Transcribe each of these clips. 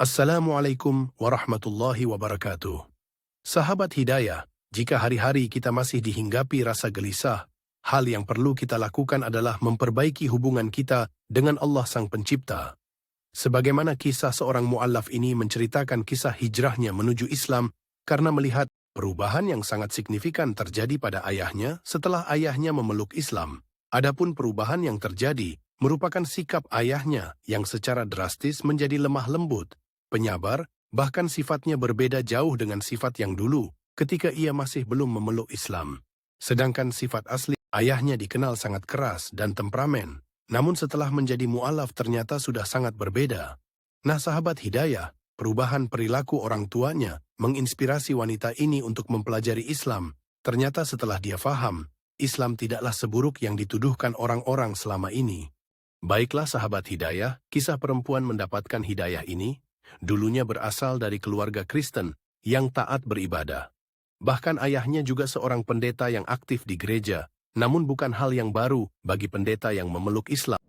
Assalamualaikum warahmatullahi wabarakatuh. Sahabat Hidayah, jika hari-hari kita masih dihinggapi rasa gelisah, hal yang perlu kita lakukan adalah memperbaiki hubungan kita dengan Allah Sang Pencipta. Sebagaimana kisah seorang mu'allaf ini menceritakan kisah hijrahnya menuju Islam karena melihat perubahan yang sangat signifikan terjadi pada ayahnya setelah ayahnya memeluk Islam. Adapun perubahan yang terjadi merupakan sikap ayahnya yang secara drastis menjadi lemah lembut, penyabar, bahkan sifatnya berbeda jauh dengan sifat yang dulu ketika ia masih belum memeluk Islam. Sedangkan sifat asli ayahnya dikenal sangat keras dan temperamen, namun setelah menjadi mu'alaf ternyata sudah sangat berbeda. Nah sahabat Hidayah, perubahan perilaku orang tuanya menginspirasi wanita ini untuk mempelajari Islam. Ternyata setelah dia faham, Islam tidaklah seburuk yang dituduhkan orang-orang selama ini. Baiklah sahabat Hidayah, kisah perempuan mendapatkan hidayah ini dulunya berasal dari keluarga Kristen yang taat beribadah. Bahkan ayahnya juga seorang pendeta yang aktif di gereja, namun bukan hal yang baru bagi pendeta yang memeluk Islam.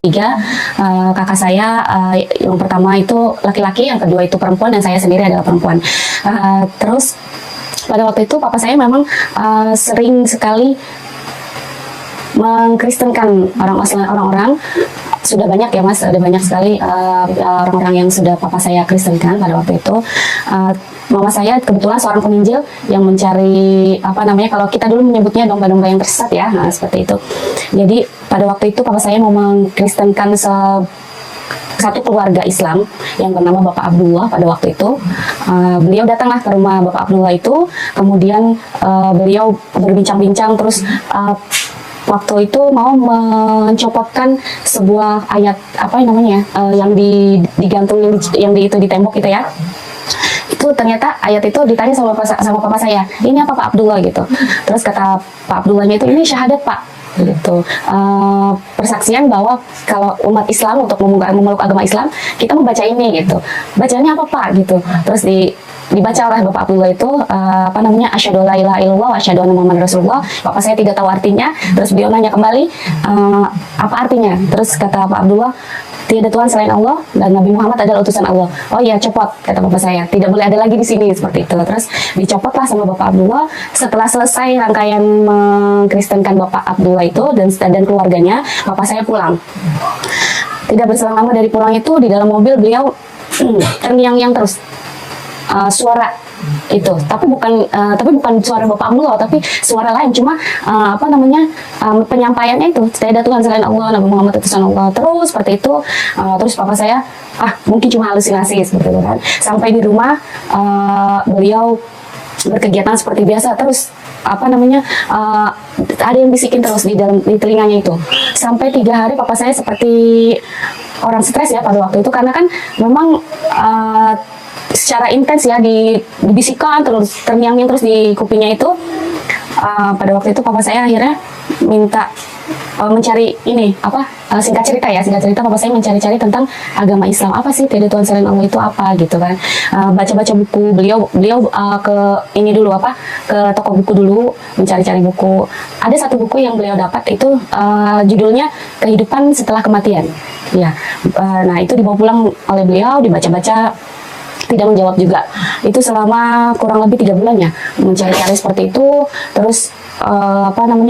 Tiga kakak saya, yang pertama itu laki-laki, yang kedua itu perempuan, dan saya sendiri adalah perempuan. Terus pada waktu itu papa saya memang sering sekali mengkristenkan orang-orang. Sudah banyak ya mas, ada banyak sekali orang-orang yang sudah papa saya kristenkan pada waktu itu. Mama saya kebetulan seorang penginjil yang mencari kalau kita dulu menyebutnya domba-domba yang tersesat ya, nah seperti itu. Jadi pada waktu itu papa saya mau mengkristenkan satu keluarga Islam yang bernama Bapak Abdullah. Pada waktu itu beliau datanglah ke rumah Bapak Abdullah itu, kemudian beliau berbincang-bincang, terus waktu itu mau mencopotkan sebuah ayat yang digantung yang di tembok itu ya. Itu ternyata ayat itu ditanya sama papa saya, ini apa Pak Abdullah gitu. Terus kata Pak Abdullahnya itu, ini syahadat Pak gitu, persaksian bahwa kalau umat Islam untuk memeluk agama Islam kita membaca ini gitu. Bacanya apa Pak gitu. Terus dibaca oleh Bapak Abdullah itu asyhadu alla ilaha illallah wa asyhadu anna muhammadar rasulullah. Bapak saya tidak tahu artinya, terus beliau nanya kembali apa artinya. Terus kata Pak Abdullah, tiada Tuhan selain Allah dan Nabi Muhammad adalah utusan Allah. Oh iya, copot, kata bapak saya. Tidak boleh ada lagi di sini, seperti itu. Terus dicopotlah sama Bapak Abdullah. Setelah selesai rangkaian mengkristenkan Bapak Abdullah itu dan keluarganya, bapak saya pulang. Tidak berselang lama dari pulang itu, di dalam mobil beliau terngiang-ngiang terus. Suara itu, tapi bukan suara Bapak Abdullah, tapi suara lain, cuma penyampaiannya itu tiada Tuhan selain Allah, Nabi Muhammad utusan Allah, terus seperti itu. Terus papa saya mungkin cuma halusinasi seperti itu kan. Sampai di rumah beliau berkegiatan seperti biasa, terus ada yang bisikin terus di telinganya itu. Sampai 3 hari papa saya seperti orang stres ya pada waktu itu, karena kan memang secara intens ya dibisikkan terus, terngiang-ngiang terus di kupingnya itu. Pada waktu itu papa saya akhirnya minta mencari singkat cerita papa saya mencari-cari tentang agama Islam. Apa sih tiada Tuhan selain Allah itu apa gitu kan. Baca-baca buku, beliau ke toko buku dulu, mencari-cari buku. Ada satu buku yang beliau dapat itu judulnya Kehidupan Setelah Kematian ya. Nah itu dibawa pulang oleh beliau, dibaca-baca, tidak menjawab juga. Itu selama kurang lebih 3 bulan ya, mencari-cari seperti itu. Terus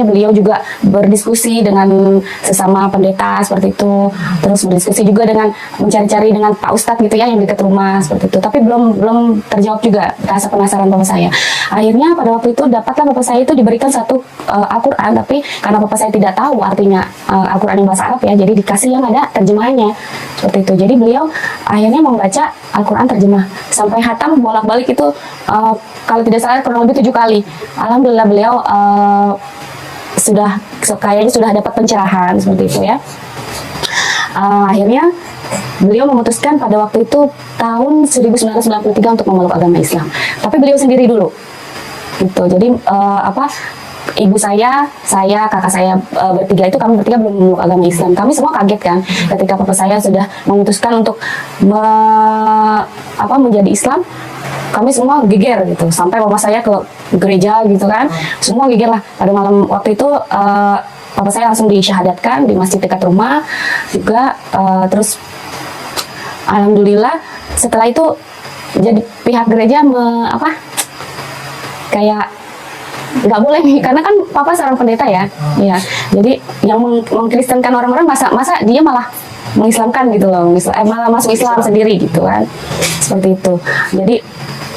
beliau juga berdiskusi dengan sesama pendeta seperti itu. Terus berdiskusi juga dengan mencari-cari dengan Pak Ustadz gitu ya, yang dekat rumah seperti itu. Tapi belum terjawab juga rasa penasaran bapak saya. Akhirnya pada waktu itu dapatlah bapak saya itu diberikan satu Al-Quran, tapi karena bapak saya tidak tahu artinya Al-Quran yang bahasa Arab ya, jadi dikasih yang ada terjemahannya seperti itu. Jadi beliau akhirnya membaca Al-Quran terjemah sampai hatam bolak-balik itu kalau tidak salah kurang lebih 7 kali. Alhamdulillah beliau kayaknya sudah dapat pencerahan seperti itu ya. Akhirnya beliau memutuskan pada waktu itu tahun 1993 untuk memeluk agama Islam. Tapi beliau sendiri dulu gitu. Jadi ibu saya, kakak saya bertiga itu kami bertiga belum memeluk agama Islam. Kami semua kaget kan ketika papa saya sudah memutuskan untuk menjadi Islam. Kami semua geger gitu. Sampai mama saya ke gereja gitu kan. Semua geger lah. Pada malam waktu itu papa saya langsung disyahadatkan di masjid dekat rumah juga. Terus alhamdulillah setelah itu jadi pihak gereja kayak nggak boleh nih, karena kan papa seorang pendeta ya, ya. Jadi yang mengkristenkan orang-orang masa dia malah mengislamkan gitu loh, malah masuk Islam sendiri gitu kan, seperti itu. Jadi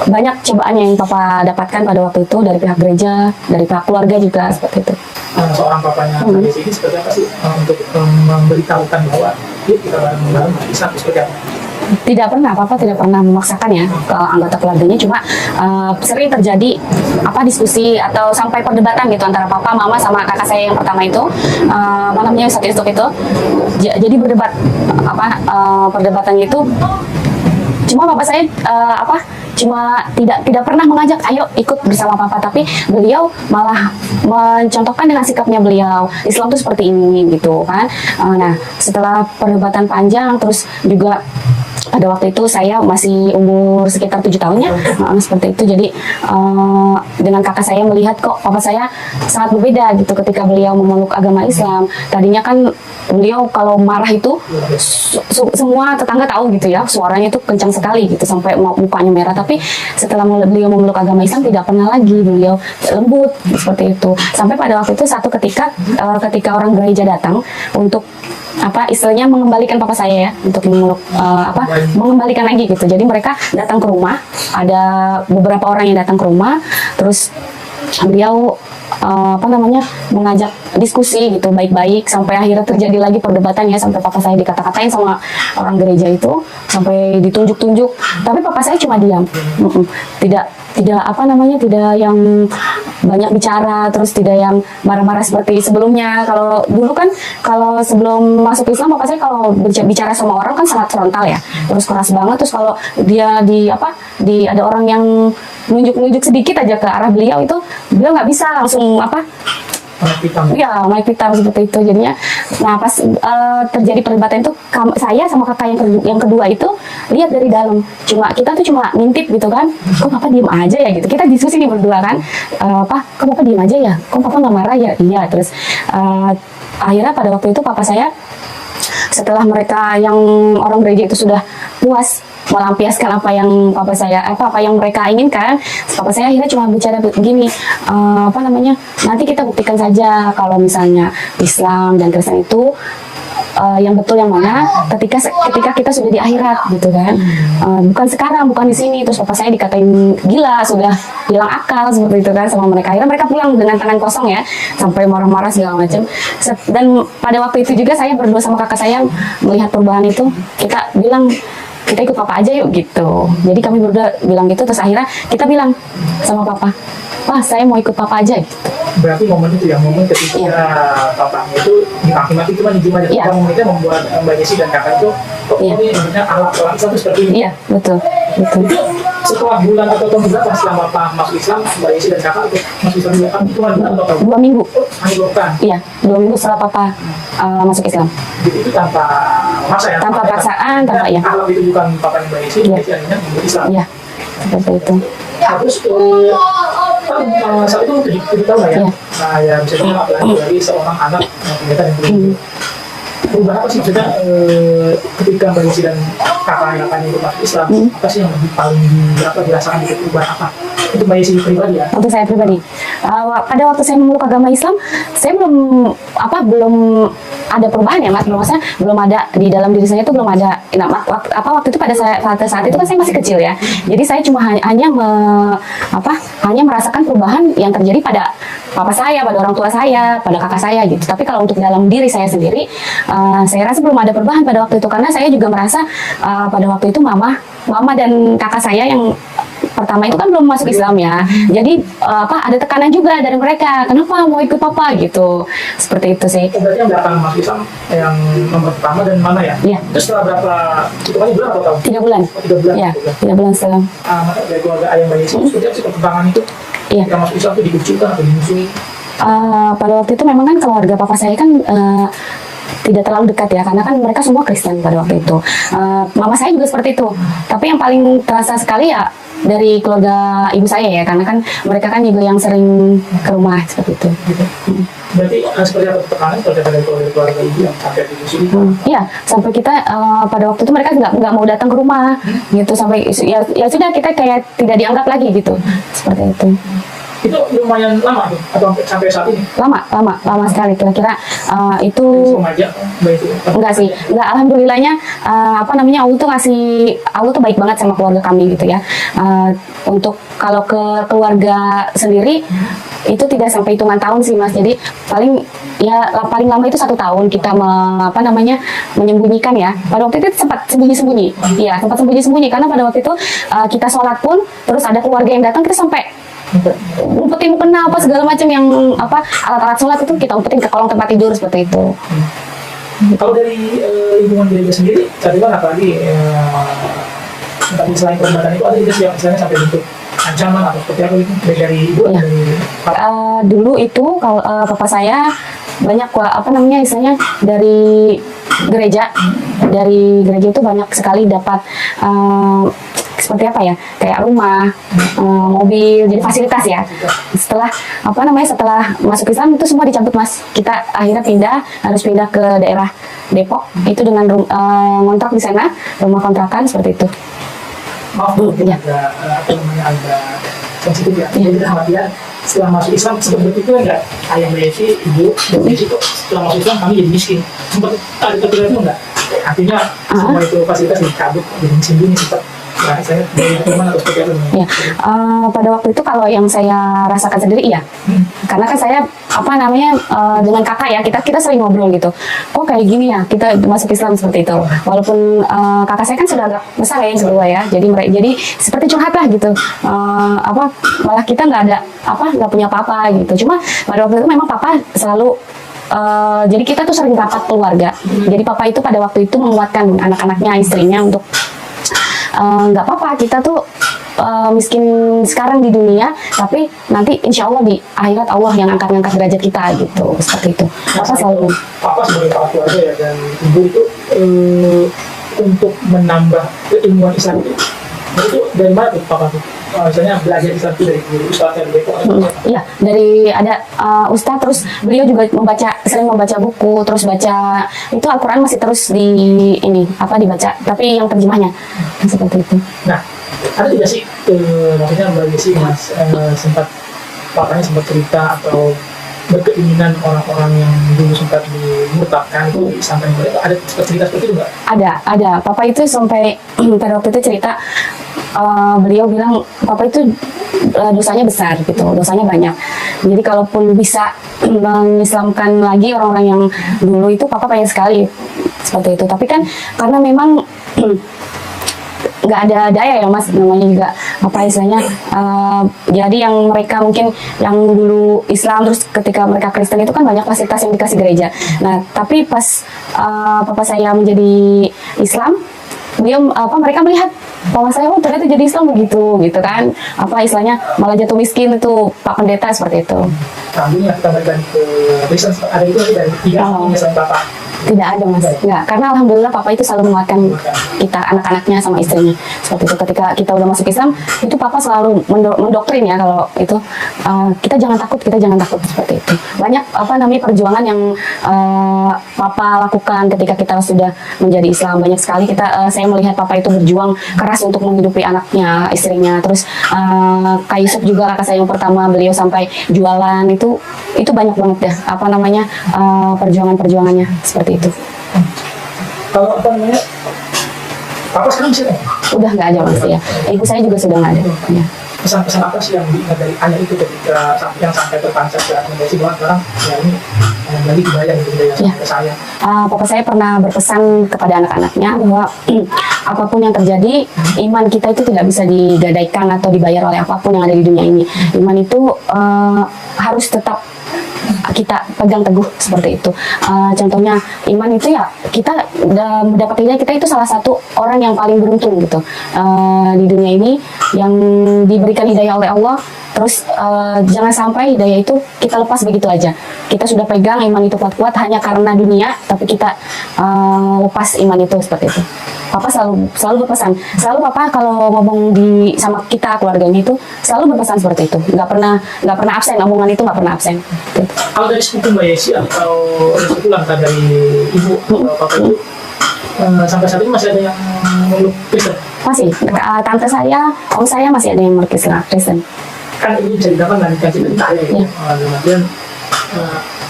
banyak cobaan yang papa dapatkan pada waktu itu dari pihak gereja, dari pihak keluarga juga seperti itu. Seorang papanya Mbak ini seperti apa sih untuk memberitahukan bahwa kita bareng-bareng Islam seperti apa? Tidak pernah, papa tidak pernah memaksakan ya ke anggota keluarganya, cuma sering terjadi diskusi atau sampai perdebatan gitu antara papa, mama sama kakak saya yang pertama itu, namanya Ustadz Yusuf itu. Jadi berdebat perdebatannya itu, cuma papa saya cuma tidak pernah mengajak ayo ikut bersama papa, tapi beliau malah mencontohkan dengan sikapnya beliau, Islam itu seperti ini gitu kan. Nah setelah perdebatan panjang, terus juga pada waktu itu saya masih umur sekitar 7 tahun ya, seperti itu. Jadi dengan kakak saya melihat kok papa saya sangat berbeda gitu ketika beliau memeluk agama Islam. Tadinya kan beliau kalau marah itu semua tetangga tahu gitu ya, suaranya itu kencang sekali gitu sampai mukanya merah. Tapi setelah beliau memeluk agama Islam tidak pernah lagi, beliau lembut seperti itu. Sampai pada waktu itu satu ketika orang gereja datang untuk istilahnya mengembalikan papa saya ya, untuk memeluk mengembalikan lagi gitu. Jadi mereka datang ke rumah, ada beberapa orang yang datang ke rumah, terus beliau mengajak diskusi gitu baik-baik, sampai akhirnya terjadi lagi perdebatan ya, sampai papa saya dikata-katain sama orang gereja itu, sampai ditunjuk-tunjuk. Tapi papa saya cuma diam, tidak yang banyak bicara, terus tidak yang marah-marah seperti sebelumnya. Kalau dulu kan, kalau sebelum masuk Islam, papa saya kalau bicara sama orang kan sangat frontal ya, terus keras banget. Terus kalau dia ada orang yang nunjuk sedikit aja ke arah beliau, itu beliau nggak bisa langsung naik pitam seperti itu. Jadinya nah pas terjadi perdebatan itu, saya sama kakak yang kedua itu lihat dari dalam, kita cuma ngintip gitu kan, kok papa diem aja ya gitu. Kita diskusi nih berdua kan, kok papa diem aja ya, kok papa nggak marah ya. Iya. Terus akhirnya pada waktu itu papa saya, setelah mereka yang orang gereja itu sudah puas melampiaskan apa yang mereka inginkan, papa saya akhirnya cuma bicara begini, nanti kita buktikan saja kalau misalnya Islam dan Kristen itu yang betul yang mana ketika kita sudah di akhirat gitu kan, bukan sekarang, bukan di sini. Terus papa saya dikatain gila, sudah hilang akal seperti itu kan sama mereka. Akhirnya mereka pulang dengan tangan kosong ya, sampai marah-marah segala macam. Dan pada waktu itu juga saya berdua sama kakak saya melihat perubahan itu, kita bilang kita ikut papa aja yuk gitu. Jadi kami berdua bilang gitu, terus akhirnya kita bilang sama papa, saya mau ikut papa aja gitu. Berarti momen itu ya, momen ketika papanya itu dimaki-maki cuma diem aja. Iya. Momen itu membuat Mbak Yesi dan kakak itu kok ini sebenarnya alat orang Islam seperti ini. Iya, betul. Itu setelah bulan atau tahun berapa setelah Bapak masuk Islam, Mbak Yesi dan kakak itu masuk Islam juga kan cuma 2 minggu. Hanya 2 pekan. Iya, 2 minggu setelah papa masuk Islam. Jadi itu tanpa maksa ya? Tanpa paksaan, tanpa ya. Alat itu bukan papanya Mbak Yesi, Mbak Yesi akhirnya masuk Islam. Iya, seperti itu. Terus saat itu 7 tahun lah ya? Iya. Nah ya bisa dibilang apalagi dari seorang anak pendeta yang belum perubahan apa sih maksudnya ketika Mbak Yesi dan kakaknya itu masuk Islam, apa sih yang paling dirasakan itu perubahan apa? Itu Mbak Yesi pribadi ya? Untuk saya pribadi, pada waktu saya memeluk agama Islam, saya belum ada perubahan ya mas, belum ada di dalam diri saya itu belum ada. Waktu itu pada saat itu kan saya masih kecil ya, jadi saya cuma hanya merasakan perubahan yang terjadi pada papa saya, pada orang tua saya, pada kakak saya gitu. Tapi kalau untuk dalam diri saya sendiri, saya rasa belum ada perubahan pada waktu itu, karena saya juga merasa pada waktu itu mama dan kakak saya yang pertama itu kan belum masuk Islam ya, jadi ada tekanan juga dari mereka, kenapa mau ikut papa gitu, seperti itu sih. Berarti yang datang masuk Islam yang nomor pertama dan mana ya? Iya. Terus setelah berapa, hitungannya bulan atau tahun? 3 bulan. 3 bulan? Iya, 3 bulan setelah. Maka dari keluarga ayah Mbak Yesi, seperti apa sih perkembangan itu? Iya. Ketika masuk Islam itu dikucilkan atau dimusuhi? Pada waktu itu memang kan keluarga papa saya kan tidak terlalu dekat ya, karena kan mereka semua Kristen pada waktu itu. Mama saya juga seperti itu. Tapi yang paling terasa sekali ya dari keluarga ibu saya ya, karena kan mereka kan juga yang sering ke rumah seperti itu. Gitu. Berarti seperti apa tekanan pada keluarga ibu yang sampai di sini? Iya, sampai kita pada waktu itu mereka nggak mau datang ke rumah gitu, sampai ya sudah kita kayak tidak dianggap lagi gitu, seperti itu. Itu lumayan lama tuh, atau sampai saat ini? Lama sekali, kira-kira itu Remaja, baik itu. enggak, alhamdulillahnya Allah tuh baik banget sama keluarga kami gitu ya. Untuk kalau ke keluarga sendiri itu tidak sampai hitungan tahun sih Mas, jadi paling lama itu 1 tahun kita menyembunyikan ya. Pada waktu itu sempat sembunyi-sembunyi, iya sempat sembunyi-sembunyi karena pada waktu itu kita sholat pun terus ada keluarga yang datang, kita sampai umpetin mukena apa segala macam yang alat-alat sholat itu kita umpetin ke kolong tempat tidur seperti itu. Kalau dari lingkungan gereja sendiri, saat itu apalagi tapi selain perbuatan itu ada juga yang misalnya sampai bentuk ancaman atau seperti apa gitu dari ibu? Ya. Dulu itu kalau papa saya banyak istilahnya dari gereja itu banyak sekali dapat seperti apa ya, kayak rumah, mobil, jadi fasilitas ya. Setelah masuk Islam itu semua dicabut Mas. Kita akhirnya harus pindah ke daerah Depok itu dengan ngontrak di sana, rumah kontrakan seperti itu. Maaf mungkin ada sensitif ya. Jadi kemudian setelah masuk Islam sempat itu enggak ayah Messi, ibu Messi itu setelah masuk Islam kami jadi miskin. Sempat ada kepikiran itu enggak? Artinya semua itu fasilitas dicabut, jadi sembunyi sempat. Nah, saya dari teman atau seperti apa? Ya, pada waktu itu kalau yang saya rasakan sendiri iya, karena kan saya dengan kakak ya kita sering ngobrol gitu. Kok kayak gini ya kita masuk Islam seperti itu. Walaupun kakak saya kan sudah agak besar ya yang kedua ya, jadi seperti curhat lah gitu. Malah kita nggak punya apa-apa gitu. Cuma pada waktu itu memang papa selalu jadi kita tuh sering rapat keluarga. Jadi papa itu pada waktu itu menguatkan anak-anaknya, istrinya untuk nggak apa-apa kita tuh miskin sekarang di dunia, tapi nanti insya Allah di akhirat Allah yang angkat derajat kita gitu, seperti itu. Papa selalu. Papa sebagai kepala keluarga ya dan ibu itu untuk menambah keilmuan Islam itu dari mana tuh papa tuh? Misalnya belajar Islam itu dari guru ustaz yang Depok. Iya, dari ada ustaz, terus beliau juga sering membaca buku, terus baca itu Al-Quran masih terus dibaca, tapi yang terjemahnya seperti itu. Nah, ada tidak sih maksudnya bagi si Mas papanya sempat cerita atau berkeinginan orang-orang yang dulu sempat dimurtadkan itu sampai mereka ada cerita seperti itu nggak? Ada. Papa itu sampai pada waktu itu cerita, beliau bilang papa itu dosanya besar gitu, dosanya banyak. Jadi kalaupun bisa mengislamkan lagi orang-orang yang dulu itu, papa pengen sekali seperti itu. Tapi kan karena memang nggak ada daya ya Mas, namanya juga istilahnya, jadi yang mereka mungkin yang dulu Islam terus ketika mereka Kristen itu kan banyak fasilitas yang dikasih gereja. Nah tapi pas papa saya menjadi Islam, mereka melihat bahwa saya ternyata jadi Islam begitu kan, istilahnya malah jatuh miskin itu Pak Pendeta seperti itu. Kami kita berikan ke Kristen ada itu dari Bapak. Tidak ada Mas, enggak, karena alhamdulillah papa itu selalu menguatkan kita, anak-anaknya sama istrinya seperti itu. Ketika kita udah masuk Islam itu papa selalu mendoktrin ya kalau itu kita jangan takut seperti itu. Banyak perjuangan yang papa lakukan ketika kita sudah menjadi Islam, banyak sekali saya melihat papa itu berjuang keras untuk menghidupi anaknya, istrinya. Terus Kak Yusuf juga kakak saya yang pertama, beliau sampai jualan itu banyak banget ya perjuangannya seperti itu. Kalau papa sekarang masih ada? Udah nggak ada Mas ya. Ibu saya juga sudah nggak ada. Ya. Pesan-pesan apa sih yang diingat dari ayah itu ketika yang sampai terpancar ke rekomendasi bahwa sekarang ya ini lagi kebayang gitu ya sampai saya. Papa saya pernah berpesan kepada anak-anaknya bahwa apapun yang terjadi, iman kita itu tidak bisa digadaikan atau dibayar oleh apapun yang ada di dunia ini. Iman itu harus tetap kita pegang teguh seperti itu. Contohnya iman itu ya kita mendapat hidayah, kita itu salah satu orang yang paling beruntung gitu di dunia ini yang diberikan hidayah oleh Allah. Terus jangan sampai hidayah itu kita lepas begitu aja. Kita sudah pegang iman itu kuat-kuat hanya karena dunia, tapi kita lepas iman itu seperti itu. Papa selalu berpesan, selalu papa kalau ngomong sama kita keluarganya itu selalu berpesan seperti itu. Nggak pernah absen, omongan itu nggak pernah absen. Kalau dari sepupu Mbak Yesi atau sepupu langkah dari ibu atau papa itu sampai saat ini masih ada yang memeluk Kristen? Masih, tante saya, om saya masih ada yang memeluk Kristen. Kan ini bisa didapat melanjutkan cerita ya, kemudian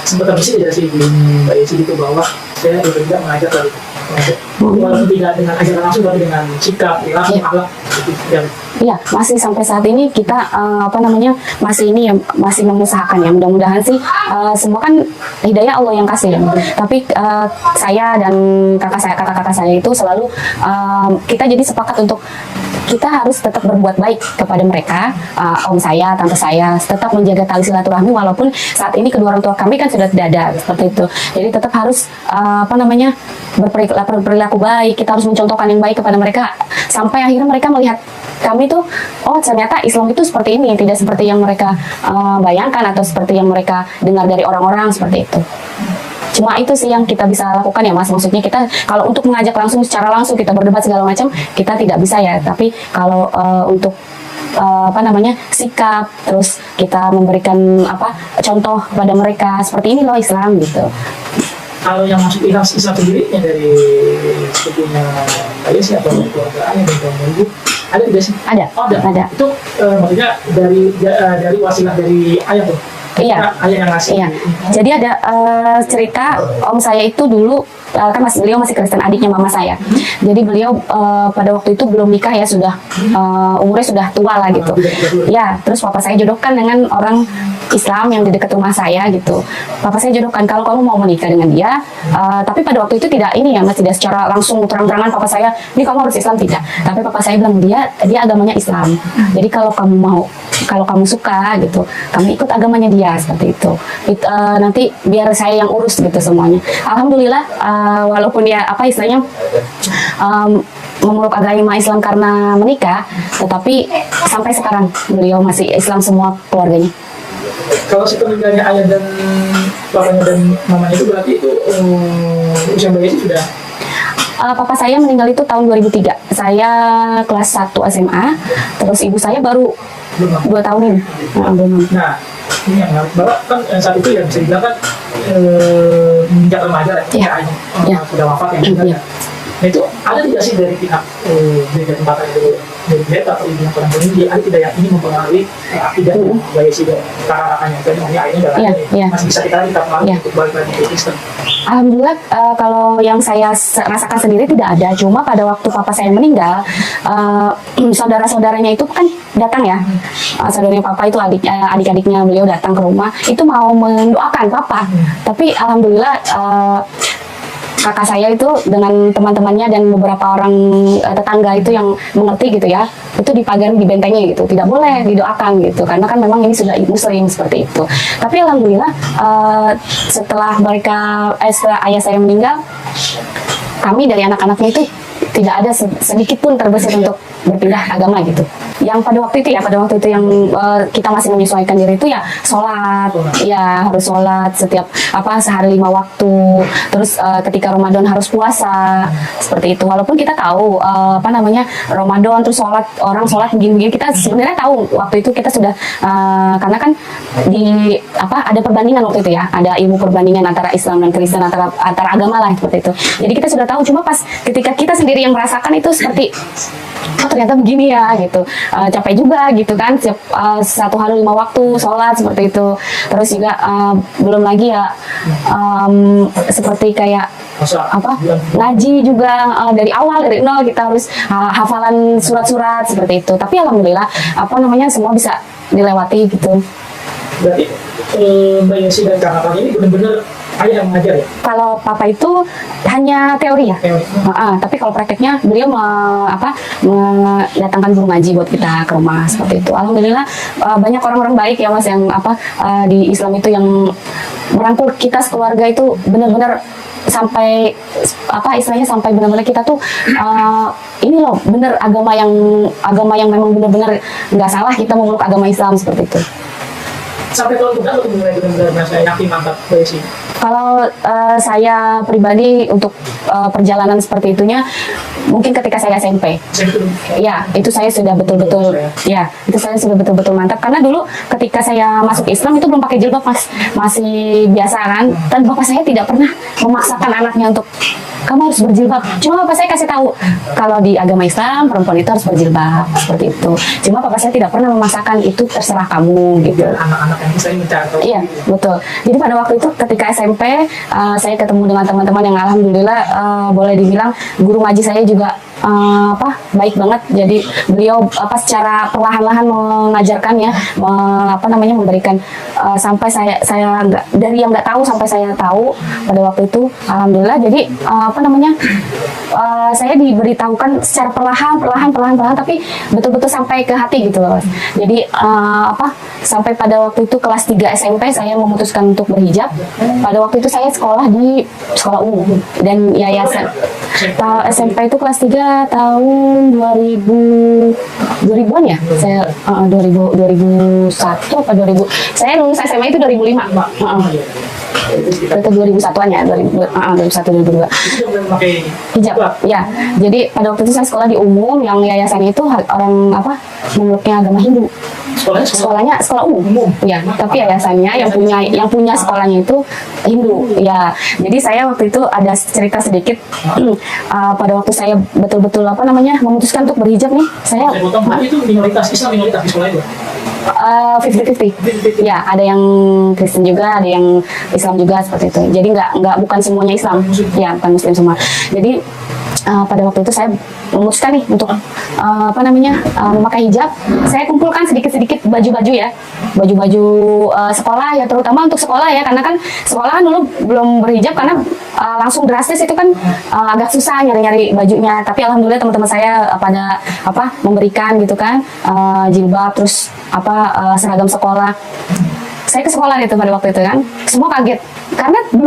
sempat terbesit ya sih Mbak Yesi gitu bahwa saya juga mengajar dari walaupun tidak dengan ajaran langsung tapi dengan sikap, perilaku, akhlak gitu. Iya, masih sampai saat ini kita masih ini ya, masih mengusahakan ya. Mudah-mudahan sih semua kan hidayah Allah yang kasih ya. Tapi saya dan kakak-kakak saya itu selalu kita jadi sepakat untuk kita harus tetap berbuat baik kepada mereka, om saya, tante saya, tetap menjaga tali silaturahmi walaupun saat ini kedua orang tua kami kan sudah tidak ada seperti itu. Jadi tetap harus berperilaku baik. Kita harus mencontohkan yang baik kepada mereka sampai akhirnya mereka melihat kami tuh, oh ternyata Islam itu seperti ini, tidak seperti yang mereka bayangkan atau seperti yang mereka dengar dari orang-orang seperti itu. Cuma itu sih yang kita bisa lakukan ya Mas. Maksudnya kita kalau untuk mengajak secara langsung kita berdebat segala macam kita tidak bisa ya. Tapi kalau untuk sikap, terus kita memberikan contoh kepada mereka seperti ini loh Islam gitu. Kalau yang masuk Islam sendiri yang dari sepupunya Yesi atau keluarga dan keluarga ibu ada tidak sih? Ada. Oh, ada. Itu maksudnya dari wasilah dari ayah tuh. Iya. Ayah yang ngasih. Iya. Jadi ada cerita om saya itu dulu kan beliau masih Kristen, adiknya mama saya. Jadi beliau pada waktu itu belum nikah ya, sudah umurnya sudah tua lah gitu. Ya, terus papa saya jodohkan dengan orang Islam yang di dekat rumah saya gitu. Papa saya jodohkan kalau kamu mau menikah dengan dia, tapi pada waktu itu tidak ini ya Mas, tidak secara langsung terang-terangan papa saya, ini kamu harus Islam, tidak. Tapi papa saya bilang dia agamanya Islam. Jadi kalau kamu suka gitu, kamu ikut agamanya dia seperti itu. Nanti biar saya yang urus gitu semuanya. Alhamdulillah walaupun ya memeluk agama Islam karena menikah, tetapi sampai sekarang beliau masih Islam semua keluarganya. Kalau sepeninggalnya ayah dan bapaknya dan mamanya itu berarti itu usia Mbak Yesi sudah? Papa saya meninggal itu tahun 2003. Saya kelas 1 SMA, terus ibu saya baru 2 tahun ini. Nah, ini yang Bapak kan saat itu ya bisa dibilang kan menginjak remaja ya, sudah wafat ya. Nah itu ada tidak sih dari pihak gereja tempat itu, dari gereja atau ibu yang kurang ini, ada tidak yang ini mempengaruhi akidah Mbak Yesi dan kakak-kakaknya, dan ayahnya dan lainnya masih bisa kita pengaruhi untuk balik lagi ke Kristen? Alhamdulillah kalau yang saya rasakan sendiri tidak ada. Cuma pada waktu papa saya meninggal, saudara-saudaranya itu kan datang ya, saudaranya papa itu adik-adiknya beliau datang ke rumah, itu mau mendoakan papa. Tapi alhamdulillah kakak saya itu dengan teman-temannya dan beberapa orang tetangga itu yang mengerti gitu ya, itu dipagari, dibentengi gitu, tidak boleh didoakan gitu, karena kan memang ini sudah muslim seperti itu. Tapi alhamdulillah setelah ayah saya meninggal, kami dari anak-anaknya itu tidak ada sedikit pun terbesit untuk berpindah agama gitu. Yang pada waktu itu yang kita masih menyesuaikan diri itu ya sholat, ya harus sholat setiap sehari 5 waktu. Terus ketika Ramadan harus puasa seperti itu. Walaupun kita tahu Ramadan terus sholat, orang sholat begini-begini, kita sebenarnya tahu waktu itu kita sudah karena kan ada perbandingan waktu itu ya, ada ilmu perbandingan antara Islam dan Kristen, antara agama lah seperti itu. Jadi kita sudah tahu, cuma pas ketika kita sendiri yang merasakan itu seperti ternyata begini ya gitu, capek juga gitu kan, satu hari 5 waktu sholat seperti itu. Terus juga belum lagi ya seperti kayak ngaji juga dari awal, dari nol kita harus hafalan surat-surat seperti itu. Tapi alhamdulillah semua bisa dilewati gitu. Berarti Mbak Yesi dan kakak-kakak ini benar-benar Ayah yang mengajar ya? Kalau papa itu hanya teori ya. Teori. Tapi kalau prakteknya beliau mendatangkan guru ngaji buat kita ke rumah seperti itu. Alhamdulillah banyak orang-orang baik ya mas yang di Islam itu yang merangkul kita sekeluarga itu benar-benar sampai istilahnya sampai benar-benar kita tuh ini loh bener agama yang memang benar-benar nggak salah kita memeluk agama Islam seperti itu. Sampai tahun berapa tuh mulai benar-benar merasa yakin mantap sih? Kalau saya pribadi untuk perjalanan seperti itunya mungkin ketika saya SMP. Ya, itu saya sudah betul-betul mantap karena dulu ketika saya masuk Islam itu belum pakai jilbab Mas. Masih biasa kan. Dan bapak saya tidak pernah memaksakan anaknya untuk kamu harus berjilbab. Cuma bapak saya kasih tahu kalau di agama Islam perempuan itu harus berjilbab seperti itu. Cuma bapak saya tidak pernah memaksakan itu terserah kamu gitu. Anak-anak yang saya mencari. Iya, betul. Jadi pada waktu itu ketika SMP saya ketemu dengan teman-teman yang alhamdulillah boleh dibilang guru ngaji saya juga baik banget. Jadi beliau secara perlahan-lahan mengajarkan ya, memberikan sampai saya dari yang nggak tahu sampai saya tahu pada waktu itu alhamdulillah. Jadi saya diberitahukan secara perlahan tapi betul-betul sampai ke hati gitu loh. Jadi sampai pada waktu itu kelas 3 SMP saya memutuskan untuk berhijab. Pada waktu itu saya sekolah di sekolah umum dan yayasan. SMP itu kelas 3 tahun 2000-an ya. Saya 2001 apa 2000. Saya lulus SMA itu 2005. Itu 2001-an ya, 2001-2002. Hijab. Ya. Jadi pada waktu itu saya sekolah di umum yang yayasan itu orang memeluknya agama Hindu. Sekolahnya sekolah umum. Ya, tapi yayasannya yang punya sekolahnya itu Hindu. Ya. Jadi saya waktu itu ada cerita sedikit pada waktu saya betul-betul memutuskan untuk berhijab nih. Saya itu minoritas Islam minoritas di sekolah itu. 50-50. Ya, ada yang Kristen juga, ada yang Islam juga seperti itu. Jadi bukan semuanya Islam. Ya, bukan Muslim semua. Jadi pada waktu itu saya memutuskan nih untuk memakai hijab. Saya kumpulkan sedikit-sedikit baju-baju ya, baju-baju sekolah ya, terutama untuk sekolah ya, karena kan sekolah kan dulu belum berhijab karena langsung drastis itu kan agak susah nyari-nyari bajunya. Tapi alhamdulillah teman-teman saya pada memberikan gitu kan jilbab terus seragam sekolah. Saya ke sekolah itu pada waktu itu kan, semua kaget karena belum